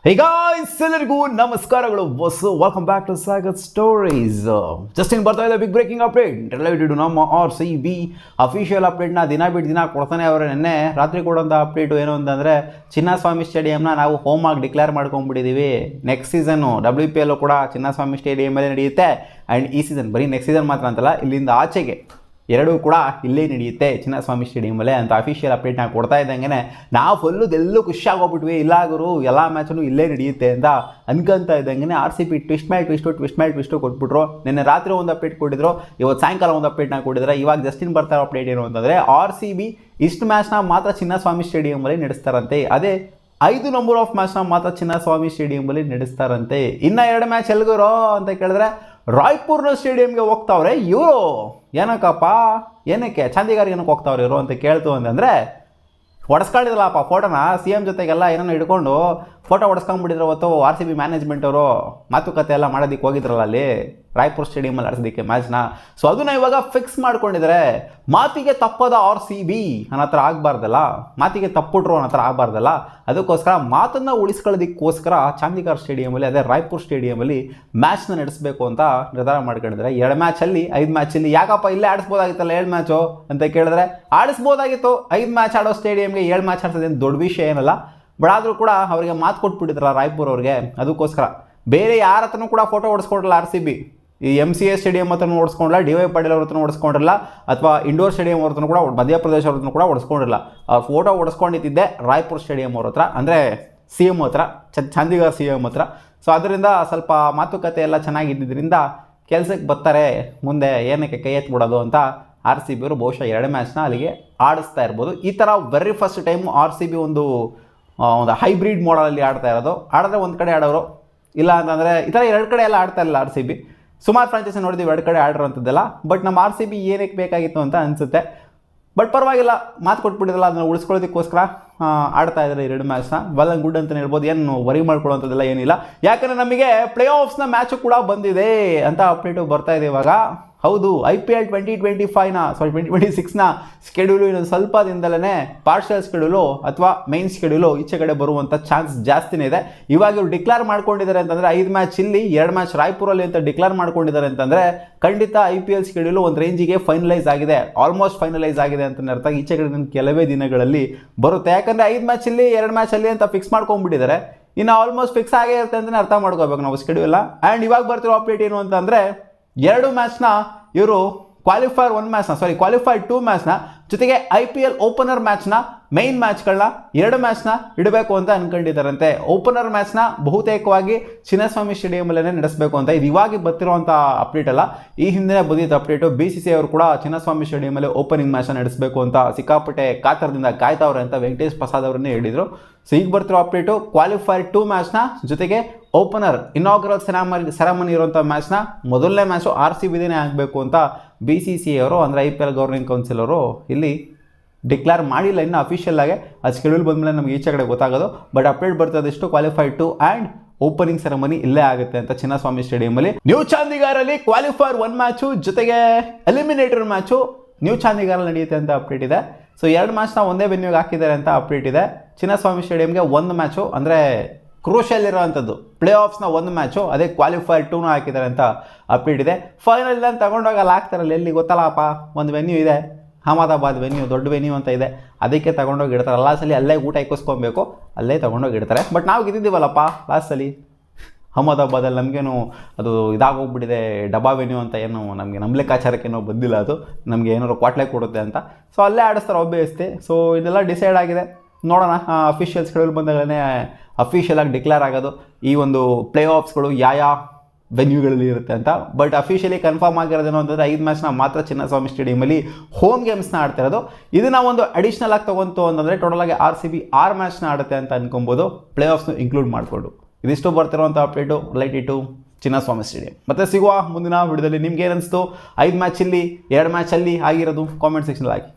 Hey guys, ಎಲ್ಲರಿಗೂ ನಮಸ್ಕಾರಗಳು. Welcome back to Sagar stories. Just in ಬರ್ತಾ ಇದೆ ಬಿಗ್ ಬ್ರೇಕಿಂಗ್ ಅಪ್ಡೇಟ್ ರಿಲೇಟೆಡ್ ನಮ್ಮ RCB ಅಫಿಷಿಯಲ್ ಅಪ್ಡೇಟ್ನ ದಿನ ಬಿಟ್ಟು ದಿನ ಕೊಡ್ತಾನೆ ಅವರೇ. ನಿನ್ನೆ ರಾತ್ರಿ ಕೊಡೋಂಥ ಅಪ್ಡೇಟು ಏನು ಅಂತಂದರೆ ಚಿನ್ನಸ್ವಾಮಿ ಸ್ಟೇಡಿಯಂನ ನಾವು ಹೋಮ್ ಆಗಿ ಡಿಕ್ಲೇರ್ ಮಾಡ್ಕೊಂಡ್ಬಿಟ್ಟಿದ್ದೀವಿ. ನೆಕ್ಸ್ಟ್ ಸೀಸನ್ನು WPL ಕೂಡ ಚಿನ್ನಸ್ವಾಮಿ ಸ್ಟೇಡಿಯಮಲ್ಲೇ ನಡೆಯುತ್ತೆ. ಆ್ಯಂಡ್ ಈ ಸೀಸನ್ ಬರೀ ನೆಕ್ಸ್ಟ್ ಸೀಸನ್ ಮಾತ್ರ ಅಂತಲ್ಲ, ಇಲ್ಲಿಂದ ಆಚೆಗೆ ಎರಡೂ ಕೂಡ ಇಲ್ಲೇ ನಡೆಯುತ್ತೆ ಚಿನ್ನಸ್ವಾಮಿ ಸ್ಟೇಡಿಯಮಲ್ಲೇ ಅಂತ ಅಫಿಷಿಯಲ್ ಅಪ್ಡೇಟ್ನ ಕೊಡ್ತಾ ಇದ್ದಂಗೆ ನಾವು ಎಲ್ಲೂ ಖುಷಿಯಾಗೋಗ್ಬಿಟ್ವಿ. ಇಲ್ಲ ಗುರು, ಎಲ್ಲ ಮ್ಯಾಚನ್ನು ಇಲ್ಲೇ ನಡೆಯುತ್ತೆ ಅಂತ ಅನ್ಕೊಂತ ಇದ್ದಂಗೆ RCB ಟ್ವಿಸ್ಟ್ ಮೇಲೆ ಟ್ವಿಸ್ಟು ಕೊಟ್ಬಿಟ್ರು. ನಿನ್ನೆ ರಾತ್ರಿ ಒಂದು ಅಪ್ಡೇಟ್ ಕೊಟ್ಟಿದ್ರು, ಇವತ್ತು ಸಾಯಂಕಾಲ ಒಂದು ಅಪ್ಡೇಟ್ನ ಕೊಟ್ಟಿದ್ದಾರೆ. ಇವಾಗ ಜಸ್ಟಿನ್ ಬರ್ತಾ ಇರೋ ಅಪ್ಡೇಟ್ ಏನು ಅಂತಂದರೆ RCB ಇಷ್ಟು ಮ್ಯಾಚ್ನ ಮಾತ್ರ ಚಿನ್ನಸ್ವಾಮಿ ಸ್ಟೇಡಿಯಮಲ್ಲಿ ನಡೆಸ್ತಾರಂತೆ. ಅದೇ 5 ನಂಬರ್ ಆಫ್ ಮ್ಯಾಚ್ನ ಮಾತ್ರ ಚಿನ್ನಸ್ವಾಮಿ ಸ್ಟೇಡಿಯಮಲ್ಲಿ ನಡೆಸ್ತಾರಂತೆ. ಇನ್ನು 2 ಮ್ಯಾಚ್ ಎಲ್ಗುರೋ ಅಂತ ಕೇಳಿದ್ರೆ ರಾಯ್ಪುರ್ನ ಸ್ಟೇಡಿಯಂಗೆ ಹೋಗ್ತಾವ್ರೆ ಇವರು. ಏನಕ್ಕಪ್ಪ, ಏನಕ್ಕೆ ಚಂದಿಗಾರಿಗೆ ಏನಕ್ಕೆ ಹೋಗ್ತಾವ್ರೆ ಇವರು ಅಂತ ಕೇಳ್ತು ಅಂತಂದರೆ, ಹೊಡೆಸ್ಕೊಂಡಿದ್ರಲ್ಲಪ್ಪ ಫೋಟೋನ CM ಜೊತೆಗೆಲ್ಲ ಏನೋ ಹಿಡ್ಕೊಂಡು ಫೋಟೋ ಹೊಡೆಸ್ಕೊಂಡ್ಬಿಟ್ಟಿದ್ರು. ಅವತ್ತು RCB ಮ್ಯಾನೇಜ್ಮೆಂಟ್ ಅವರು ಮಾತುಕತೆ ಎಲ್ಲ ಮಾಡೋದಕ್ಕೆ ಹೋಗಿದ್ರಲ್ಲ ಅಲ್ಲಿ ರಾಯ್ಪುರ್ ಸ್ಟೇಡಿಯಮಲ್ಲಿ ಆಡಿಸೋದಕ್ಕೆ ಮ್ಯಾಚ್ನ. ಸೊ ಅದನ್ನ ಇವಾಗ ಫಿಕ್ಸ್ ಮಾಡ್ಕೊಂಡಿದ್ದಾರೆ. ಮಾತಿಗೆ ತಪ್ಪದ RCB ನನ್ನ ಹತ್ರ ಆಗಬಾರ್ದಲ್ಲ, ಮಾತಿಗೆ ತಪ್ಪಿಟ್ರು ನನ್ನ ಹತ್ರ ಆಗಬಾರ್ದಲ್ಲ. ಅದಕ್ಕೋಸ್ಕರ ಮಾತನ್ನು ಉಳಿಸ್ಕೊಳ್ಳೋದಕ್ಕೋಸ್ಕರ ಚಾಂದಿಗಾರ್ ಸ್ಟೇಡಿಯಮಲ್ಲಿ, ಅದೇ ರಾಯ್ಪುರ್ ಸ್ಟೇಡಿಯಮಲ್ಲಿ ಮ್ಯಾಚ್ನ ನಡೆಸಬೇಕು ಅಂತ ನಿರ್ಧಾರ ಮಾಡ್ಕೊಂಡಿದ್ದಾರೆ. 2 ಮ್ಯಾಚಲ್ಲಿ 5 ಮ್ಯಾಚಲ್ಲಿ ಯಾಕಪ್ಪ ಇಲ್ಲೇ ಆಡಿಸ್ಬೋದಾಗಿತ್ತಲ್ಲ 7 ಮ್ಯಾಚು ಅಂತ ಕೇಳಿದ್ರೆ, ಆಡಿಸ್ಬೋದಾಗಿತ್ತು. 5 ಮ್ಯಾಚ್ ಆಡೋ ಸ್ಟೇಡಿಯಮ್ಗೆ 7 ಮ್ಯಾಚ್ ಆಡ್ಸೋದೇನು ದೊಡ್ಡ ವಿಷಯ ಏನಲ್ಲ. ಬಟ್ ಆದರೂ ಕೂಡ ಅವರಿಗೆ ಮಾತು ಕೊಟ್ಬಿಟ್ಟಿದ್ರಲ್ಲ ರಾಯ್ಪುರ್ ಅವ್ರಿಗೆ. ಅದಕ್ಕೋಸ್ಕರ ಬೇರೆ ಯಾರ ಹತ್ರನೂ ಕೂಡ ಫೋಟೋ ಹೊಡೆಸ್ಕೊಡ್ರಲ್ಲ RCB. ಈ MCA ಸ್ಟೇಡಿಯಂ ಹತ್ರನೂ ಓಡಿಸ್ಕೊಂಡ್ರಲ್ಲ, DY ಪಾಟೀಲ್ ಅವ್ರ ಹತ್ರನೂ ಓಡಿಸ್ಕೊಂಡಿರಲ್ಲ, ಅಥವಾ ಇಂಡೋರ್ ಸ್ಟೇಡಿಯಂ ಅವ್ರ ಹತ್ರನೂ ಕೂಡ ಮಧ್ಯಪ್ರದೇಶ ಅವ್ರ ಹತ್ರನೂ ಕೂಡ ಓಡಿಸ್ಕೊಂಡಿರಲ್ಲ. ಅವ್ರು ಫೋಟೋ ಓಡಿಸ್ಕೊಂಡಿದ್ದೆ ರಾಯ್ಪುರ್ ಸ್ಟೇಡಿಯಂ ಅವ್ರ ಹತ್ರ, ಅಂದರೆ CM ಹತ್ರ, ಚಂದಿಗಾರ್ CM ಹತ್ರ. ಸೊ ಅದರಿಂದ ಸ್ವಲ್ಪ ಮಾತುಕತೆ ಎಲ್ಲ ಚೆನ್ನಾಗಿದ್ದರಿಂದ ಕೆಲಸಕ್ಕೆ ಬರ್ತಾರೆ ಮುಂದೆ, ಏನಕ್ಕೆ ಕೈ ಎತ್ಬಿಡೋದು ಅಂತ RCB ಅವರು ಬಹುಶಃ 2 ಮ್ಯಾಚ್ನ ಅಲ್ಲಿಗೆ ಆಡಿಸ್ತಾ ಇರ್ಬೋದು. ಈ ಥರ ವೆರಿ ಫಸ್ಟ್ ಟೈಮು RCB ಒಂದು ಹೈಬ್ರಿಡ್ ಮಾಡಲಲ್ಲಿ ಆಡ್ತಾ ಇರೋದು. ಆಡಿದ್ರೆ ಒಂದು ಕಡೆ ಆಡೋರು, ಇಲ್ಲ ಅಂತಂದರೆ ಈ ಥರ 2 ಕಡೆ ಎಲ್ಲ ಆಡ್ತಾ ಇಲ್ಲ RCB. ಸುಮಾರು ಫ್ರಾಂಚೈಸಿ ನೋಡಿದ್ವಿ 2 ಕಡೆ ಆಡಿರೋಂಥದ್ದೆಲ್ಲ. ಬಟ್ ನಮ್ಮ RCB ಏನಕ್ಕೆ ಬೇಕಾಗಿತ್ತು ಅಂತ ಅನಿಸುತ್ತೆ. ಬಟ್ ಪರವಾಗಿಲ್ಲ, ಮಾತು ಕೊಟ್ಬಿಟ್ಟಿದ್ರಲ್ಲ, ಅದನ್ನು ಉಳಿಸ್ಕೊಳ್ಳೋದಕ್ಕೋಸ್ಕರ ಆಡ್ತಾ ಇದ್ದಾರೆ 2 ಮ್ಯಾಚ್ನ. ವೆಲ್ ಆ್ಯಂಡ್ ಗುಡ್ ಅಂತಲೇ ಹೇಳ್ಬೋದು. ಏನು ವರಿ ಮಾಡ್ಕೊಳ್ಳೋಂಥದ್ದೆಲ್ಲ ಏನಿಲ್ಲ. ಯಾಕಂದರೆ ನಮಗೆ ಪ್ಲೇ ಆಫ್ಸ್ನ ಮ್ಯಾಚು ಕೂಡ ಬಂದಿದೆ ಅಂತ ಅಪ್ಡೇಟು ಬರ್ತಾ ಇದೆ ಇವಾಗ. ಹೌದು, IPL 2026ನ ಸ್ಕೆಡ್ಯೂಲು ಇನ್ನೊಂದು ಸ್ವಲ್ಪ ದಿನದಲ್ಲೇ ಪಾರ್ಷಲ್ ಸ್ಕೆಡ್ಯೂಲು ಅಥವಾ ಮೈನ್ ಸ್ಕೆಡ್ಯೂಲು ಈಚೆ ಕಡೆ ಬರುವಂಥ ಚಾನ್ಸ್ ಜಾಸ್ತಿನೇ ಇದೆ. ಇವಾಗ ಇವರು ಡಿಕ್ಲೇರ್ ಮಾಡ್ಕೊಂಡಿದ್ದಾರೆ ಅಂತಂದರೆ 5 ಮ್ಯಾಚ್ ಇಲ್ಲಿ 2 ಮ್ಯಾಚ್ ರಾಯ್ಪುರಲ್ಲಿ ಅಂತ ಡಿಕ್ಲೇರ್ ಮಾಡ್ಕೊಂಡಿದ್ದಾರೆ ಅಂತಂದರೆ ಖಂಡಿತ IPL ಸ್ಕೆಡ್ಯೂಲು ಒಂದು ರೇಂಜಿಗೆ ಫೈನಲೈಸ್ ಆಗಿದೆ, ಆಲ್ಮೋಸ್ಟ್ ಫೈನಲೈಸ್ ಆಗಿದೆ ಅಂತ ಅರ್ಥ. ಈಚೆ ಕಡೆ ಕೆಲವೇ ದಿನಗಳಲ್ಲಿ ಬರುತ್ತೆ. ಯಾಕಂದರೆ 5 ಮ್ಯಾಚ್ ಇಲ್ಲಿ 2 ಮ್ಯಾಚ್ ಅಲ್ಲಿ ಅಂತ ಫಿಕ್ಸ್ ಮಾಡ್ಕೊಂಡ್ಬಿಟ್ಟಿದ್ದಾರೆ. ಇನ್ನು ಆಲ್ಮೋಸ್ಟ್ ಫಿಕ್ಸ್ ಆಗೇ ಇರುತ್ತೆ ಅಂತಲೇ ಅರ್ಥ ಮಾಡ್ಕೋಬೇಕು ನಾವು ಸ್ಕೆಡ್ಯೂಲ್. ಆ್ಯಂಡ್ ಇವಾಗ ಬರ್ತಿರೋ ಅಪ್ಡೇಟ್ ಏನು ಅಂತಂದರೆ, 2 ಮ್ಯಾಚ್ನ ಇವರು ಕ್ವಾಲಿಫೈರ್ 2 ಮ್ಯಾಚ್ನ ಜೊತೆಗೆ IPL ಓಪನರ್ ಮ್ಯಾಚ್ನ, ಮೈನ್ ಮ್ಯಾಚ್ಗಳನ್ನ 2 ಮ್ಯಾಚ್ನ ಇಡಬೇಕು ಅಂತ ಅನ್ಕೊಂಡಿದ್ದಾರಂತೆ. ಓಪನರ್ ಮ್ಯಾಚ್ನ ಬಹುತೇಕವಾಗಿ ಚಿನ್ನಸ್ವಾಮಿ ಸ್ಟೇಡಿಯಮಲ್ಲೇ ನಡೆಸಬೇಕು ಅಂತ. ಇದು ಇವಾಗ ಬರ್ತಿರೋಂಥ ಅಪ್ಡೇಟ್ ಅಲ್ಲ, ಈ ಹಿಂದೆ ಬಂದಿದ್ದ ಅಪ್ಡೇಟು. BCCI ಅವರು ಕೂಡ ಚಿನ್ನಸ್ವಾಮಿ ಸ್ಟೇಡಿಯಮಲ್ಲಿ ಓಪನಿಂಗ್ ಮ್ಯಾಚ್ನ ನಡೆಸಬೇಕು ಅಂತ ಸಿಕ್ಕಾಪಟ್ಟೆ ಕಾತರದಿಂದ ಕಾಯ್ತಾವ್ರೆ ಅಂತ ವೆಂಕಟೇಶ್ ಪ್ರಸಾದ್ ಅವರನ್ನೇ ಹೇಳಿದರು. ಸೊ ಈಗ ಬರ್ತಿರೋ ಅಪ್ಡೇಟು ಕ್ವಾಲಿಫೈರ್ 2 ಮ್ಯಾಚ್ನ ಜೊತೆಗೆ ಓಪನರ್ ಇನಾಗ್ರಲ್ ಸೆರೆಮನಿ ಇರುವಂಥ ಮ್ಯಾಚ್ನ ಮೊದಲನೇ ಮ್ಯಾಚು RCBದೇ ಆಗಬೇಕು ಅಂತ BCCI ಅವರು, ಅಂದರೆ IPL ಗವರ್ನಿಂಗ್ ಕೌನ್ಸಿಲ್ ಅವರು ಇಲ್ಲಿ ಡಿಕ್ಲೇರ್ ಮಾಡಿಲ್ಲ ಇನ್ನು ಅಫಿಷಿಯಲ್ ಆಗಿ. ಅದು ಸ್ಕೆಡ್ಯೂಲ್ ಬಂದಮೇಲೆ ನಮಗೆ ಈಚೆ ಕಡೆ ಗೊತ್ತಾಗೋದು. ಬಟ್ ಅಪ್ಡೇಟ್ ಬರ್ತದಷ್ಟು ಕ್ವಾಲಿಫೈರ್ 2 ಆ್ಯಂಡ್ ಓಪನಿಂಗ್ ಸೆರೆಮನಿ ಇಲ್ಲೇ ಆಗುತ್ತೆ ಅಂತ ಚಿನ್ನಸ್ವಾಮಿ ಸ್ಟೇಡಿಯಮಲ್ಲಿ. ನ್ಯೂ ಚಾಂದಿಗಾರಲ್ಲಿ ಕ್ವಾಲಿಫೈರ್ 1 ಮ್ಯಾಚು ಜೊತೆಗೆ ಎಲಿಮಿನೇಟರ್ ಮ್ಯಾಚು ನ್ಯೂ ಚಾಂದಿಗಾರಲ್ಲಿ ನಡೆಯುತ್ತೆ ಅಂತ ಅಪ್ಡೇಟ್ ಇದೆ. ಸೊ 2 ಮ್ಯಾಚ್ನ ಒಂದೇ ವೆನ್ಯೂಗೆ ಹಾಕಿದ್ದಾರೆ ಅಂತ ಅಪ್ಡೇಟ್ ಇದೆ. ಚಿನ್ನಸ್ವಾಮಿ ಸ್ಟೇಡಿಯಂಗೆ 1 ಮ್ಯಾಚು, ಅಂದರೆ ಕ್ರೂಷಿಯಲ್ ಇರೋವಂಥದ್ದು ಪ್ಲೇ ಆಫ್ಸ್ನ 1 ಮ್ಯಾಚು, ಅದೇ ಕ್ವಾಲಿಫೈರ್ 2ನ ಹಾಕಿದ್ದಾರೆ ಅಂತ ಅಪ್ಡೇಟ್ ಇದೆ. ಫೈನಲ್ ಇಲ್ಲ ತಗೊಂಡೋಗಲ್ಲ ಹಾಕ್ತಾರಲ್ಲ, ಎಲ್ಲಿ ಗೊತ್ತಲ್ಲಪ್ಪ, ಒಂದು ವೆನ್ಯೂ ಇದೆ, ಅಹಮದಾಬಾದ್ ವೆನ್ಯೂ, ದೊಡ್ಡ ವೆನ್ಯೂ ಅಂತ ಇದೆ, ಅದಕ್ಕೆ ತಗೊಂಡೋಗಿ ಇಡ್ತಾರೆ. ಲಾಸ್ಟಲ್ಲಿ ಅಲ್ಲೇ ಊಟ ಇಕ್ಕಿಸ್ಕೊಬೇಕು, ಅಲ್ಲೇ ತಗೊಂಡೋಗಿ ಇಡ್ತಾರೆ. ಬಟ್ ನಾವು ಗೆದ್ದಿದ್ದೀವಲ್ಲಪ್ಪ ಲಾಸ್ಟಲ್ಲಿ ಅಹಮದಾಬಾದಲ್ಲಿ. ನಮಗೇನು ಅದು ಇದಾಗೋಗ್ಬಿಟ್ಟಿದೆ, ಡಬ್ಬಾ ವೆನ್ಯೂ ಅಂತ ಏನು ನಮಗೆ ನಮ್ಮ ಲೆಕ್ಕಾಚಾರಕ್ಕೇನೋ ಬಂದಿಲ್ಲ, ಅದು ನಮಗೆ ಏನಾದ್ರು ಕ್ವಾಟ್ಲೆ ಕೊಡುತ್ತೆ ಅಂತ. ಸೊ ಅಲ್ಲೇ ಆಡಿಸ್ತಾರೆ ಆಬ್ವಿಯಸ್ಲಿ. ಸೊ ಇದೆಲ್ಲ ಡಿಸೈಡ್ ಆಗಿದೆ, ನೋಡೋಣ. ಅಫಿಷಿಯಲ್ ಸ್ಕೆಡ್ಯೂಲ್ ಬಂದಾಗಲೇ ಅಫಿಷಿಯಲಾಗಿ ಡಿಕ್ಲೇರ್ ಆಗೋದು ಈ ಒಂದು ಪ್ಲೇ ಆಫ್ಸ್ಗಳು ಯಾವ ವೆನ್ಯೂಗಳಲ್ಲಿ ಇರುತ್ತೆ ಅಂತ. ಬಟ್ ಅಫಿಷಿಯಲಿ ಕನ್ಫರ್ಮ್ ಆಗಿರೋದೇನು ಅಂತಂದರೆ 5 ಮ್ಯಾಚ್ನ ಮಾತ್ರ ಚಿನ್ನಸ್ವಾಮಿ ಸ್ಟೇಡಿಯಮಲ್ಲಿ ಹೋಮ್ ಗೇಮ್ಸ್ನ ಆಡ್ತಾ ಇರೋದು. ಇದನ್ನು ಒಂದು ಅಡಿಷ್ನಲ್ ಆಗಿ ತೊಗೊಂತು ಅಂತಂದರೆ ಟೋಟಲಾಗಿ RCB 6 ಮ್ಯಾಚ್ನ ಆಡುತ್ತೆ ಅಂತ ಅನ್ಕೊಬೋದು, ಪ್ಲೇ ಆಫ್ಸ್ನ ಇನ್ಕ್ಲೂಡ್ ಮಾಡಿಕೊಂಡು. ಇದಿಷ್ಟು ಬರ್ತಿರೋಂಥ update related to Chinnaswamy stadium. ಮತ್ತೆ ಸಿಗುವ ಮುಂದಿನ ವಿಡಿಯೋದಲ್ಲಿ. ನಿಮ್ಗೆ ಏನು ಅನಿಸ್ತು 5 ಮ್ಯಾಚ್ ಇಲ್ಲಿ 2 ಮ್ಯಾಚಲ್ಲಿ ಆಗಿರೋದು ಕಾಮೆಂಟ್ ಸೆಕ್ಷನಲ್ಲಿ ಹಾಕಿ.